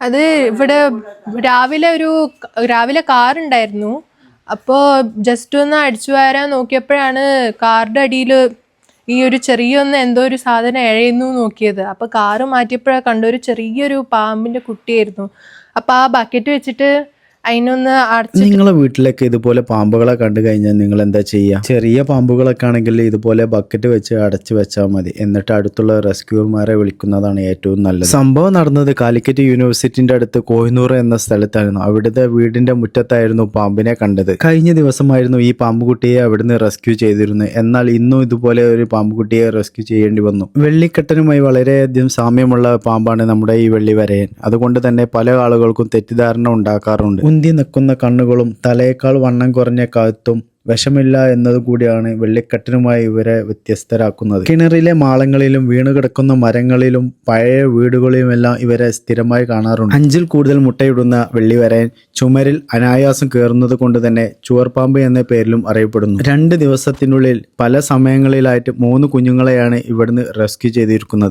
അത് ഇവിടെ രാവിലെ കാറുണ്ടായിരുന്നു. അപ്പോൾ ജസ്റ്റ് ഒന്ന് അടിച്ചു വാരാൻ നോക്കിയപ്പോഴാണ് കാറിന്റെ അടിയിൽ ഈ ഒരു ചെറിയൊന്ന് എന്തോ ഒരു സാധനം എഴയുന്നു നോക്കിയത്. അപ്പോൾ കാറ് മാറ്റിയപ്പോഴാണ് കണ്ടൊരു ചെറിയൊരു പാമ്പിന്റെ കുട്ടിയായിരുന്നു. അപ്പോൾ ആ ബക്കറ്റ് വെച്ചിട്ട് അതിനൊന്ന് അടച്ചു. നിങ്ങളെ വീട്ടിലൊക്കെ ഇതുപോലെ പാമ്പുകളെ കണ്ടു കഴിഞ്ഞാൽ നിങ്ങൾ എന്താ ചെയ്യുക? ചെറിയ പാമ്പുകളൊക്കെ ആണെങ്കിൽ ഇതുപോലെ ബക്കറ്റ് വെച്ച് അടച്ചു വെച്ചാൽ മതി. എന്നിട്ട് അടുത്തുള്ള റെസ്ക്യൂർമാരെ വിളിക്കുന്നതാണ് ഏറ്റവും നല്ലത്. സംഭവം നടന്നത് കാലിക്കറ്റ് യൂണിവേഴ്സിറ്റിന്റെ അടുത്ത് കോഹിനൂർ എന്ന സ്ഥലത്തായിരുന്നു. അവിടുത്തെ വീടിന്റെ മുറ്റത്തായിരുന്നു പാമ്പിനെ കണ്ടത്. കഴിഞ്ഞ ദിവസമായിരുന്നു ഈ പാമ്പുകുട്ടിയെ അവിടുന്ന് റെസ്ക്യൂ ചെയ്തിരുന്നത്. എന്നാൽ ഇന്നും ഇതുപോലെ ഒരു പാമ്പുകുട്ടിയെ റെസ്ക്യൂ ചെയ്യേണ്ടി വന്നു. വെള്ളിക്കെട്ടനുമായി വളരെയധികം സാമ്യമുള്ള പാമ്പാണ് നമ്മുടെ ഈ വെള്ളിവരയൻ. അതുകൊണ്ട് തന്നെ പല ആളുകൾക്കും തെറ്റിദ്ധാരണ ഉണ്ടാക്കാറുണ്ട്. ഉന്തി നിൽക്കുന്ന കണ്ണുകളും തലയേക്കാൾ വണ്ണം കുറഞ്ഞ കഴുത്തും വിഷമില്ല എന്നതുകൂടിയാണ് വെള്ളിക്കെട്ടനുമായി ഇവരെ വ്യത്യസ്തരാക്കുന്നത്. കിണറിലെ മാളങ്ങളിലും വീണുകിടക്കുന്ന മരങ്ങളിലും പഴയ വീടുകളിലുമെല്ലാം ഇവരെ സ്ഥിരമായി കാണാറുണ്ട്. 5ൽ കൂടുതൽ മുട്ടയിടുന്ന വെള്ളിവരയൻ ചുമരിൽ അനായാസം കയറുന്നത് കൊണ്ട് തന്നെ ചുവർപ്പാമ്പ് എന്ന പേരിലും അറിയപ്പെടുന്നു. 2 ദിവസത്തിനുള്ളിൽ പല സമയങ്ങളിലായിട്ട് 3 കുഞ്ഞുങ്ങളെയാണ് ഇവിടുന്ന് റെസ്ക്യൂ ചെയ്തിരിക്കുന്നത്.